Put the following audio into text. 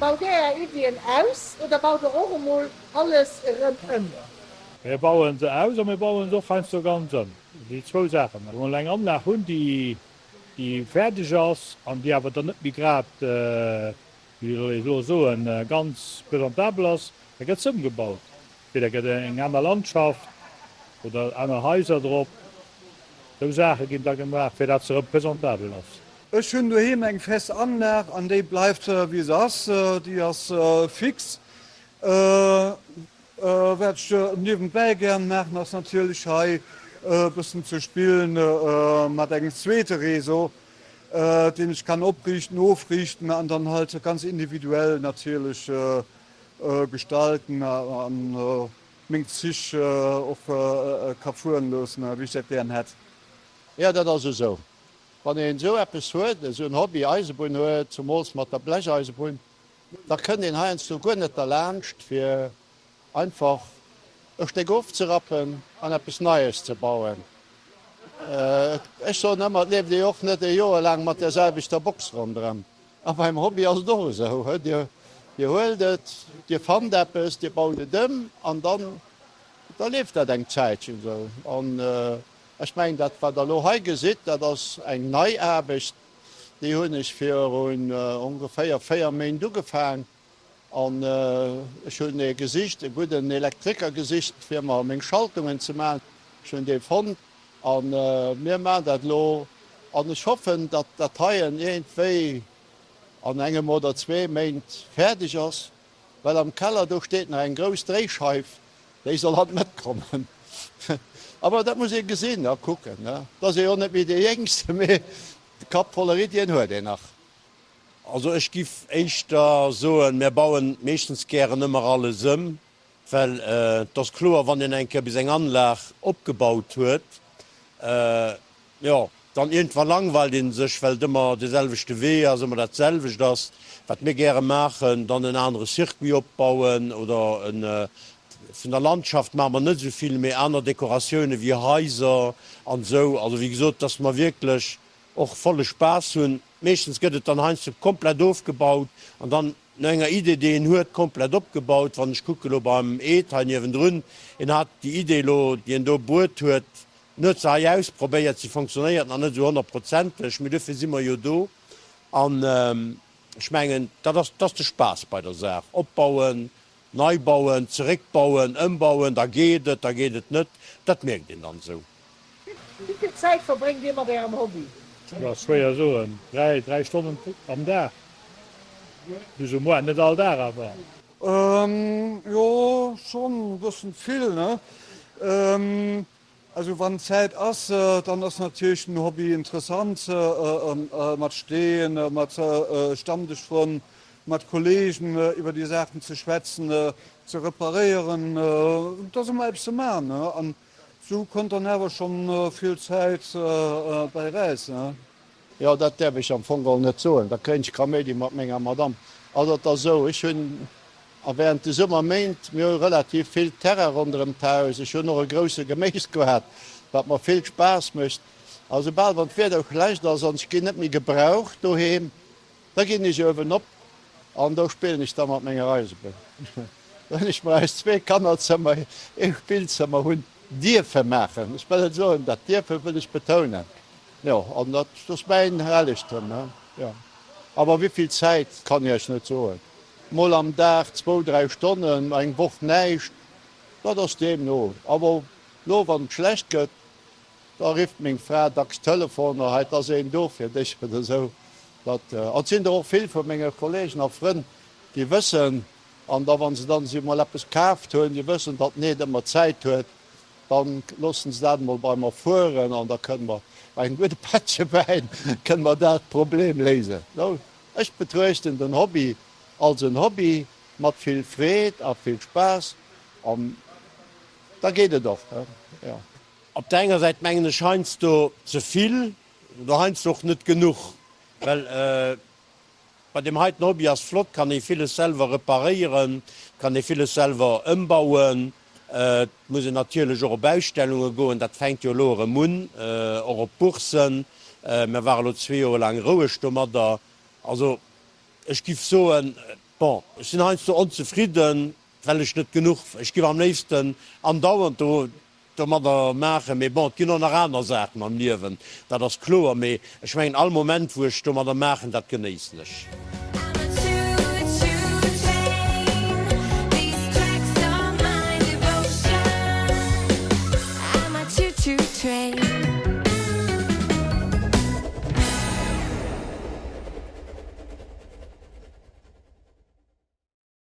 baut der Ideen aus oder baut er auch mal alles rundum? Wir bauen sie aus und wir bauen doch feinst du ganz an. Die zwei Sachen. Wir haben eine Anlage hun die fertig ist und die aber dann nicht wie gerade so ein ganz präsentabel ist. Da geht es umgebaut. Da geht in einer Landschaft oder andere Häuser drauf. So Sachen gibt es gemacht, für das es präsentabel ist. Ech hun du hem eng fest annach an déi bleibt wie ass die as fix niwen gern machen ass natürlich ha bisssen zu spielen mat engen zweete Reso den ich kann oprichten ofrichten an dann halt ganz individuell natürlich gestalten an még sich of kafuren losen wie ich deren het. Ja, dat also so. Wann en so Appppes huet, so un Hobby Eisebun huet zum Mols mat der Blecheisebrun, da kënnen den Haiens du gonn net erlerncht fir einfach ech steg ofzerappen an Appppes Neues ze bauen. Ech so nëmmer leef Di och net e Joer lang mat derselbig der Box rondrem. A beim Hobby as do so Di hueldet, Di Fandeppes, Di baude dëmm an dann da leeft dat eng Zäitchen so. Ich meine, dat war der Lohai gesit, dat ass eng Neuerbecht, die hunn ich fir ungefähr 4 Main dugefahren an hun e Gesicht, e gut den Elektrikergesicht fir ma még Schaltungen ze ma schon de von an mir man dat lo an ich hoffen, dat Dateien egentéi an engem oder 2 Main fertig ass, weil am Keller durchsteet en gros Drehscheif, déi soll hat mitkommen. Aber dat muss ich gesinn gucken. Dat se net wie de jngste mé Kap Polaritien huet nach. Also ich gif eichter so mir bauen meestens keren ëmmer alle sëm, well das Klo wann den enke bis eng Anlag opgebaut huet. Ja, dann irgendwann langweil den sech well immer deselvichte weh as immer datselvig das, wat mir gerne machen, dann een andere Circuit opbauen oder een von der Landschaft ma man net soviel mé aner Dekorationune wie Häuser an so, also wie gesot, dass man wirklich och volle Spaß hunn. Meestens gëtt dann heinz komplett aufgebaut an dann enger Idee den huet komplett opgebaut, wann ich gucke beim Eetwen run en hat die Idee lo, die en do boet huet net ausprobiert sie funktioniert an net so 100%ch mit dëffe simmer jo do an schmengen dat de Spaß bei der Sache opbauen. Neubauen, zurückbauen, umbauen, da geht es nicht. Das merkt ihn dann so. Wie viel Zeit verbringt ihr bei am Hobby? Ja, schwer so, 3 Stunden am Tag. Dus nicht all da, aber. Ja, schon ein bisschen viel. Ne? Also wenn Zeit ist, dann ist natürlich ein Hobby interessant. Mit Stehen, mit Stammtisch von mit Kollegen über die Sachen zu schwätzen, zu reparieren, das ist mal zu machen. Ne? Und so kommt dann aber schon viel Zeit bei Reisen. Ne? Ja, dat derb ich am Fogel net zo. Da kën ich Kamedi mat méger Madame. Also dat so ich hun während de Summer meint mir relativ viel Terra run dem Taus. Ich hun noch een grosse Gemees gehabt, wat man viel Spaß mcht. Also bald wat fir auch gleich da sonst gi net mir gebraucht do da gin ich wen op. An do speel ich da mat méger Reise bin. Wenn ich mal als 2 Kannerzimmer ich Bildzimmer hunn Dir vermechen. Ich will so dat Dirfir will ich betonen. Ja, an dat mein herrlichtum. Ja. Aber wieviel Zeit kann ich net so? Moll am Dach 2-3 Stunden eng woch neicht, dat ass dem no. Aber lo wann schlecht gëtt, da rift még Freitags Telefon heit as se dofir Dich so. Dat sind auch viel vu mége Kollegen a Fren, die wëssen an da wann se dann si mal appppes kaft hunn, die wëssen dat net immer Zeit huet, dann lossen ze dat mal beimer fuhren an da können wir ein gute Patsche bein können wir dat Problem lesen. No, ich betrechten den Hobby als ein Hobby mat viel Fred, a viel Spaß. Da geht es doch. Ja. Op deiner Seite mengen scheinst du zuviel, du heinst doch net genug. Weil bei dem heiten Hobby als Flot kann ich vieles selber reparieren, kann ich vieles selber umbauen, muss ich natürlich auch Baustellungen gehen, das fängt ja lore Mun, auch auf Bursen, wir waren 2 Jahre lang Ruhestummer da. Also ich gebe so, Bon, ich sind ein so unzufrieden, weil ich net genug ich gebe am nächsten andauernd mat der Mäche méi bon Ki nach aner Säten am Liewen, dat das klo méi ich mein all moment woch mat der Mächen dat geneesnech.